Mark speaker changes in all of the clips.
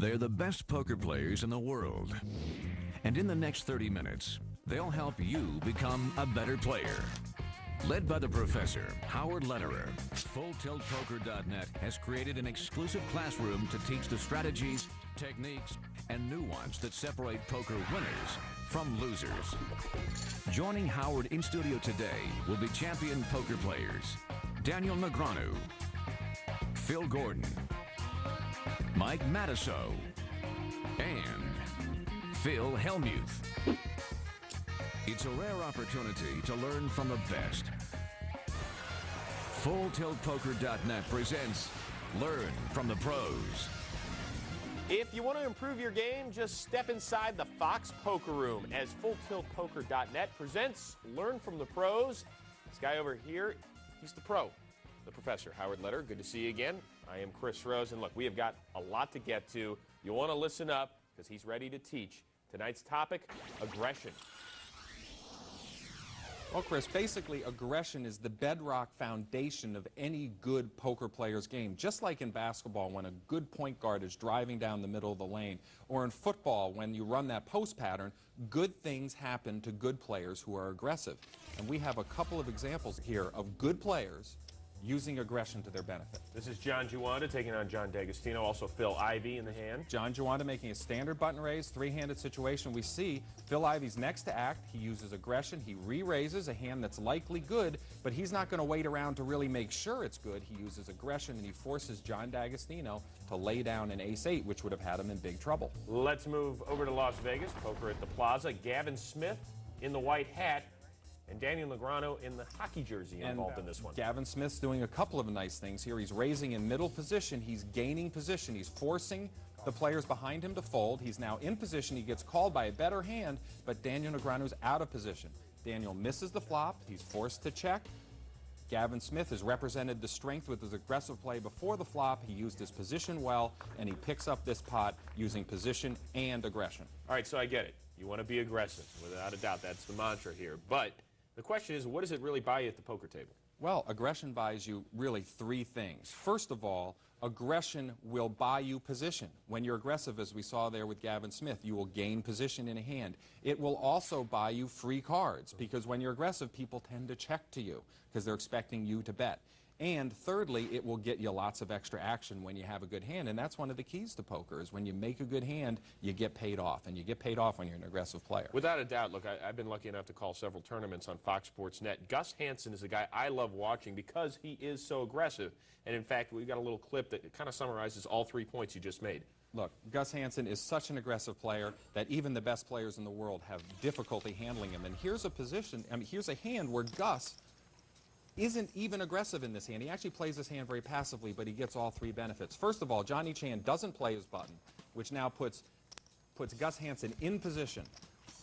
Speaker 1: They're the best poker players in the world. And in the next 30 minutes, they'll help you become a better player. Led by the professor, Howard Lederer, FullTiltPoker.net has created an exclusive classroom to teach the strategies, techniques, and nuance that separate poker winners from losers. Joining Howard in studio today will be champion poker players Daniel Negreanu, Phil Gordon, Mike Matusow, and Phil Hellmuth. It's a rare opportunity to learn from the best. FullTiltPoker.net presents Learn from the Pros.
Speaker 2: If you want to improve your game, just step inside the Fox Poker Room as FullTiltPoker.net presents Learn from the Pros. This guy over here, he's the pro, the professor, Howard Lederer. Good to see you again. I am Chris Rose, and look, we have got a lot to get to. You'll want to listen up because he's ready to teach. Tonight's topic, aggression.
Speaker 3: Well, Chris, basically aggression is the bedrock foundation of any good poker player's game. Just like in basketball, when a good point guard is driving down the middle of the lane, or in football, when you run that post pattern, good things happen to good players who are aggressive. And we have a couple of examples here of good players using aggression to their benefit.
Speaker 2: This is John Giwanda taking on John D'Agostino, also Phil Ivey in the hand.
Speaker 3: John Giwanda making a standard button raise, three-handed situation. We see Phil Ivey's next to act. He uses aggression. He re-raises a hand that's likely good, but he's not going to wait around to really make sure it's good. He uses aggression, and he forces John D'Agostino to lay down an ace-8, which would have had him in big trouble.
Speaker 2: Let's move over to Las Vegas, poker at the Plaza. Gavin Smith in the white hat, and Daniel Negreanu in the hockey jersey involved in this one.
Speaker 3: Gavin Smith's doing a couple of nice things here. He's raising in middle position. He's gaining position. He's forcing the players behind him to fold. He's now in position. He gets called by a better hand, but Daniel Negreanu's out of position. Daniel misses the flop. He's forced to check. Gavin Smith has represented the strength with his aggressive play before the flop. He used his position well, and he picks up this pot using position and aggression.
Speaker 2: All right, so I get it. You want to be aggressive, without a doubt. That's the mantra here. But the question is, what does it really buy you at the poker table?
Speaker 3: Well, aggression buys you really three things. First of all, aggression will buy you position. When you're aggressive, as we saw there with Gavin Smith, you will gain position in a hand. It will also buy you free cards, because when you're aggressive, people tend to check to you because they're expecting you to bet. And thirdly, it will get you lots of extra action when you have a good hand, and that's one of the keys to poker, is when you make a good hand, you get paid off, and you get paid off when you're an aggressive player.
Speaker 2: Without a doubt. Look, I've been lucky enough to call several tournaments on Fox Sports Net. Gus Hansen is a guy I love watching because he is so aggressive, and in fact, we've got a little clip that kind of summarizes all 3 points you just made.
Speaker 3: Look, Gus Hansen is such an aggressive player that even the best players in the world have difficulty handling him, and here's a position, here's a hand where Gus isn't even aggressive in this hand. He actually plays this hand very passively, but he gets all three benefits. First of all, Johnny Chan doesn't play his button, which now puts Gus Hansen in position.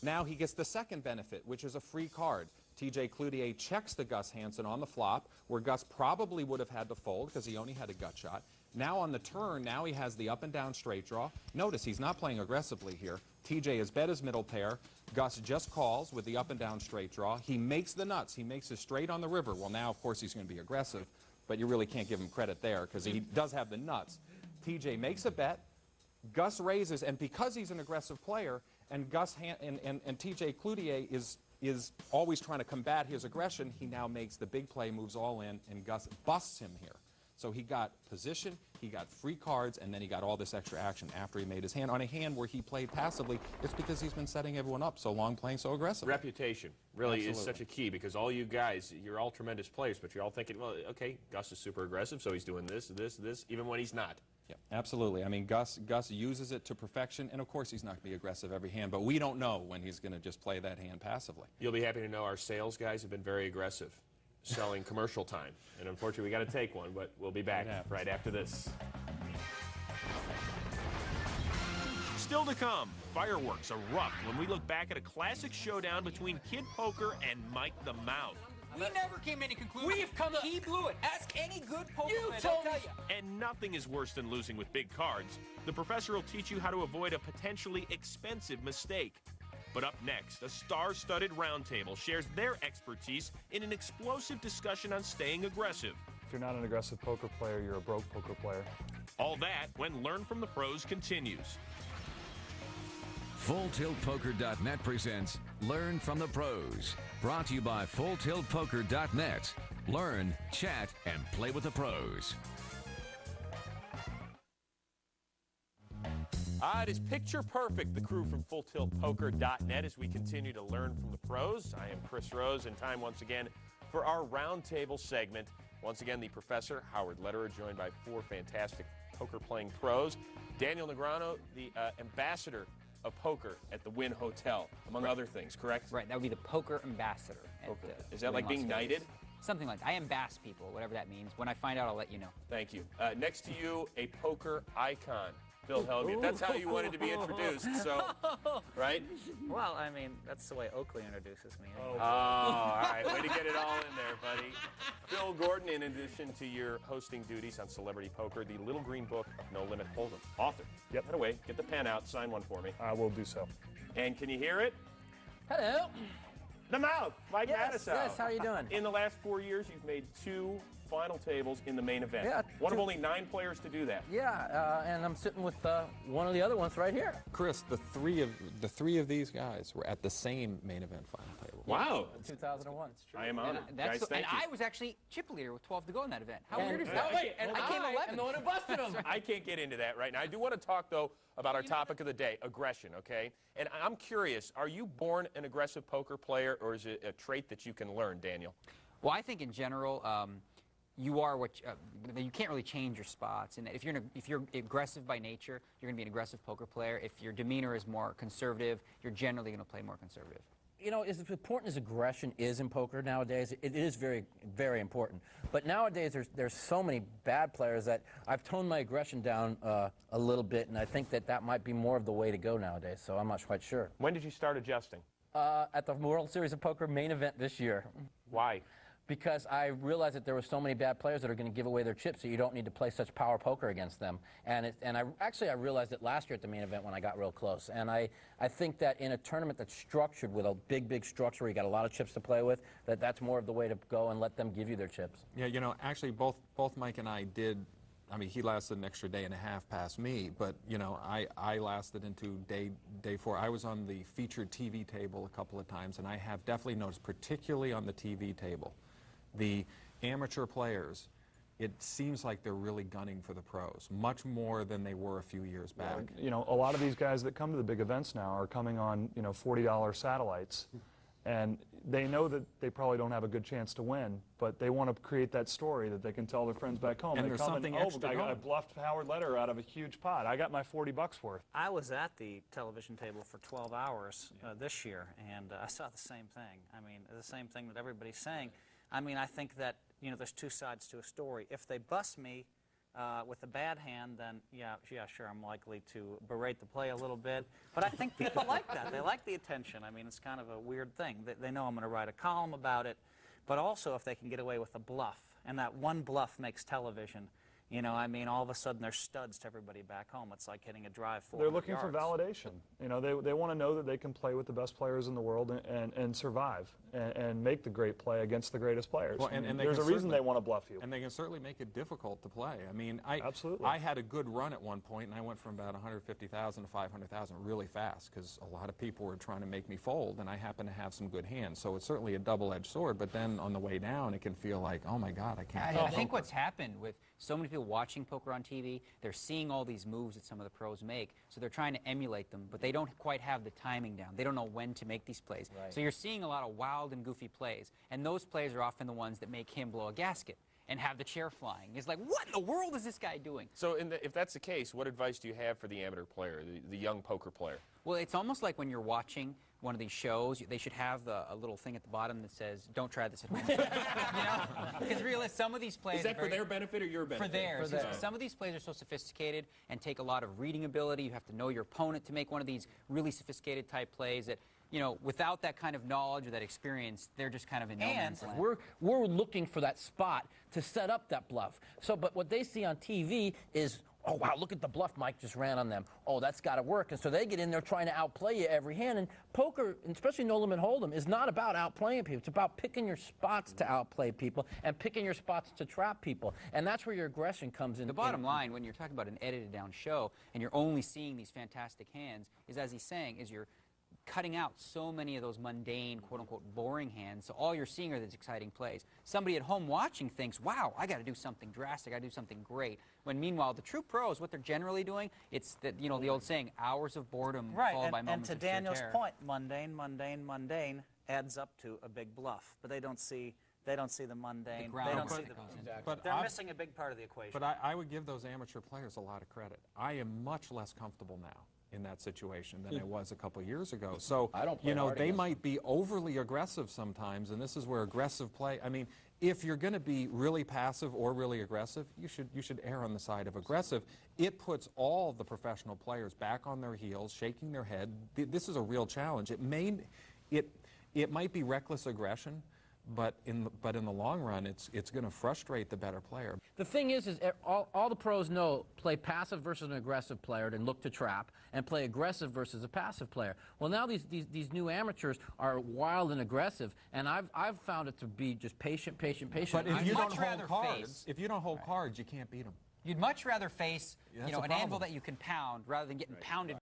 Speaker 3: Now he gets the second benefit, which is a free card. TJ Cloutier checks the Gus Hansen on the flop, where Gus probably would have had to fold because he only had a gut shot. Now on the turn, now he has the up and down straight draw. Notice he's not playing aggressively here. TJ has bet his middle pair. Gus just calls with the up and down straight draw. He makes the nuts. He makes his straight on the river. Well, now, of course, he's going to be aggressive, but you really can't give him credit there because he does have the nuts. TJ makes a bet. Gus raises, and because he's an aggressive player, and TJ Cloutier is always trying to combat his aggression, he now makes the big play, moves all in, and Gus busts him here. So he got position, he got free cards, and then he got all this extra action after he made his hand. On a hand where he played passively, it's because he's been setting everyone up so long, playing so aggressive.
Speaker 2: Reputation really
Speaker 3: Absolutely.
Speaker 2: is such a key, because all you guys, you're all tremendous players, but you're all thinking, well, okay, Gus is super aggressive, so he's doing this, even when he's not.
Speaker 3: Yeah, absolutely. I mean, Gus uses it to perfection, and of course he's not going to be aggressive every hand, but we don't know when he's going to just play that hand passively.
Speaker 2: You'll be happy to know our sales guys have been very aggressive selling commercial time, and unfortunately we got to take one, but we'll be back right after this. Still to come, fireworks erupt when we look back at a classic showdown between Kid Poker and Mike the Mouth.
Speaker 4: We never came to any conclusion.
Speaker 5: We've come to...
Speaker 4: He blew it. Ask any good poker player,
Speaker 5: told
Speaker 4: they'll
Speaker 5: me.
Speaker 4: tell you.
Speaker 2: And nothing is worse than losing with big cards. The professor will teach you how to avoid a potentially expensive mistake. But up next, a star-studded roundtable shares their expertise in an explosive discussion on staying aggressive.
Speaker 6: If you're not an aggressive poker player, you're a broke poker player.
Speaker 2: All that when Learn from the Pros continues.
Speaker 1: FullTiltPoker.net presents Learn from the Pros. Brought to you by FullTiltPoker.net. Learn, chat, and play with the pros.
Speaker 2: It is picture perfect, the crew from FullTiltPoker.net, as we continue to learn from the pros. I am Chris Rose, and time once again for our roundtable segment. Once again, the professor, Howard Lederer, joined by four fantastic poker-playing pros. Daniel Negreanu, the ambassador of poker at the Wynn Hotel, among other things, correct?
Speaker 5: Right, that would be the poker ambassador.
Speaker 2: Is that like being knighted?
Speaker 5: Something like that. I ambass people, whatever that means. When I find out, I'll let you know.
Speaker 2: Thank you. Next to you, a poker icon, Bill Helby. That's how you wanted to be introduced, so, right?
Speaker 6: Well, I mean, that's the way Oakley introduces me.
Speaker 2: Oh, all right. Way to get it all in there, buddy. Phil Gordon, in addition to your hosting duties on Celebrity Poker, the Little Green Book of No Limit Hold'em. Author.
Speaker 7: Yep.
Speaker 2: Get away. Get the pen out. Sign one for me.
Speaker 7: I will do so.
Speaker 2: And can you hear it?
Speaker 8: Hello.
Speaker 2: The mouth. Mike
Speaker 8: Yes,
Speaker 2: Matusow.
Speaker 8: yes, how you doing?
Speaker 2: In the last 4 years, you've made 2 final tables in the main event.
Speaker 8: Yeah,
Speaker 2: One of
Speaker 8: 2.
Speaker 2: only 9 players to do that.
Speaker 8: Yeah, and I'm sitting with one of the other ones right here.
Speaker 3: Chris, the three of these guys were at the same main event final table.
Speaker 2: Wow.
Speaker 8: 2001.
Speaker 2: I am honored. Guys, thank you.
Speaker 5: I was actually chip leader with 12 to go in that event. How
Speaker 8: And-
Speaker 5: weird is that?
Speaker 8: Wait,
Speaker 5: and I came 11th.
Speaker 8: am the one who busted him.
Speaker 2: I can't get into that right now. I do want to talk, though, about our topic of the day, aggression, okay? And I'm curious, are you born an aggressive poker player, or is it a trait that you can learn, Daniel?
Speaker 5: Well, I think in general, you are what you can't really change your spots. And if you're aggressive by nature, you're going to be an aggressive poker player. If your demeanor is more conservative, you're generally going to play more conservative.
Speaker 8: You know, as important as aggression is in poker nowadays, it is very, very important. But nowadays, there's so many bad players that I've toned my aggression down a little bit, and I think that might be more of the way to go nowadays. So I'm not quite sure.
Speaker 2: When did you start adjusting?
Speaker 8: At the World Series of Poker main event this year.
Speaker 2: Why?
Speaker 8: Because I realized that there were so many bad players that are going to give away their chips, so you don't need to play such power poker against them. And I realized it last year at the main event when I got real close. And I think that in a tournament that's structured with a big structure where you got a lot of chips to play with, that's more of the way to go and let them give you their chips.
Speaker 3: Yeah, you know, actually both Mike and I did. I mean, he lasted an extra day and a half past me, but you know, I lasted into day 4. I was on the featured TV table a couple of times, and I have definitely noticed, particularly on the TV table, the amateur players, it seems like they're really gunning for the pros, much more than they were a few years back.
Speaker 7: You know, a lot of these guys that come to the big events now are coming on, you know, $40 satellites, and they know that they probably don't have a good chance to win, but they want to create that story that they can tell their friends back home.
Speaker 3: And
Speaker 7: they
Speaker 3: there's
Speaker 7: come
Speaker 3: something
Speaker 7: and,
Speaker 3: extra
Speaker 7: I
Speaker 3: going.
Speaker 7: bluffed Howard Lederer out of a huge pot. I got my $40 worth.
Speaker 6: I was at the television table for 12 hours this year, and I saw the same thing. I mean, the same thing that everybody's saying. I mean, I think that, you know, there's 2 sides to a story. If they bust me with a bad hand, then yeah, sure, I'm likely to berate the play a little bit. But I think people like that. They like the attention. I mean, it's kind of a weird thing. They know I'm going to write a column about it. But also, if they can get away with a bluff, and that one bluff makes television, you know, I mean, all of a sudden they're studs to everybody back home. It's like hitting a drive 400
Speaker 7: They're looking
Speaker 6: yards.
Speaker 7: for validation. You know, they want to know that they can play with the best players in the world and survive and make the great play against the greatest players.
Speaker 3: Well, and they
Speaker 7: there's a
Speaker 3: can
Speaker 7: reason
Speaker 3: certainly-
Speaker 7: they want to bluff you.
Speaker 3: And they can certainly make it difficult to play. I mean,
Speaker 7: Absolutely.
Speaker 3: I had a good run at one point, and I went from about 150,000 to 500,000 really fast because a lot of people were trying to make me fold, and I happen to have some good hands. So it's certainly a double-edged sword, but then on the way down, it can feel like, oh my God, I can't play
Speaker 5: I think
Speaker 3: poker.
Speaker 5: what's happened with so many people watching poker on TV, they're seeing all these moves that some of the pros make, so they're trying to emulate them, but they don't quite have the timing down. They don't know when to make these plays.
Speaker 8: Right.
Speaker 5: So you're seeing a lot of wild and goofy plays, and those plays are often the ones that make him blow a gasket and have the chair flying. It's like, what in the world is this guy doing?
Speaker 2: So if that's the case, what advice do you have for the amateur player, the young poker player?
Speaker 5: Well, it's almost like when you're watching one of these shows, they should have a little thing at the bottom that says, don't try this at home. You know? Because really, some of these plays
Speaker 2: Is that
Speaker 5: are
Speaker 2: for
Speaker 5: very,
Speaker 2: their benefit or your benefit?
Speaker 5: for theirs.
Speaker 8: For theirs.
Speaker 5: Some of these plays are so sophisticated and take a lot of reading ability. You have to know your opponent to make one of these really sophisticated type plays that, you know, without that kind of knowledge or that experience, they're just kind of in no man's land.
Speaker 8: We're looking for that spot to set up that bluff. So, but what they see on TV is oh, wow, look at the bluff Mike just ran on them. Oh, that's got to work. And so they get in there trying to outplay you every hand. And poker, especially no limit hold'em, is not about outplaying people. It's about picking your spots to outplay people and picking your spots to trap people. And that's where your aggression comes in.
Speaker 5: The bottom line, when you're talking about an edited down show and you're only seeing these fantastic hands, is, as he's saying, is you're cutting out so many of those mundane, quote-unquote, boring hands, so all you're seeing are these exciting plays. Somebody at home watching thinks, wow, I got to do something drastic, I got to do something great. When meanwhile, the true pros, what they're generally doing, it's that, you know, the old saying, hours of boredom followed by moments of sheer terror.
Speaker 6: And to Daniel's point, mundane, mundane, mundane adds up to a big bluff, but they don't see the mundane. They don't see the They're missing a big part of the equation.
Speaker 3: But I would give those amateur players a lot of credit. I am much less comfortable now in that situation than I was a couple years ago. So, you know, they might be overly aggressive sometimes, and this is where aggressive play, I mean, if you're going to be really passive or really aggressive, you should err on the side of aggressive. It puts all the professional players back on their heels, shaking their head. This is a real challenge. It might be reckless aggression, but in the long run, it's going to frustrate the better player.
Speaker 8: The thing is all the pros know play passive versus an aggressive player and look to trap, and play aggressive versus a passive player. Well, now these new amateurs are wild and aggressive, and I've found it to be just patient.
Speaker 3: But if you don't hold cards, you can't beat them.
Speaker 5: You'd much rather face,
Speaker 3: That's
Speaker 5: you know,
Speaker 3: a
Speaker 5: an
Speaker 3: problem.
Speaker 5: anvil that you can pound rather than getting pounded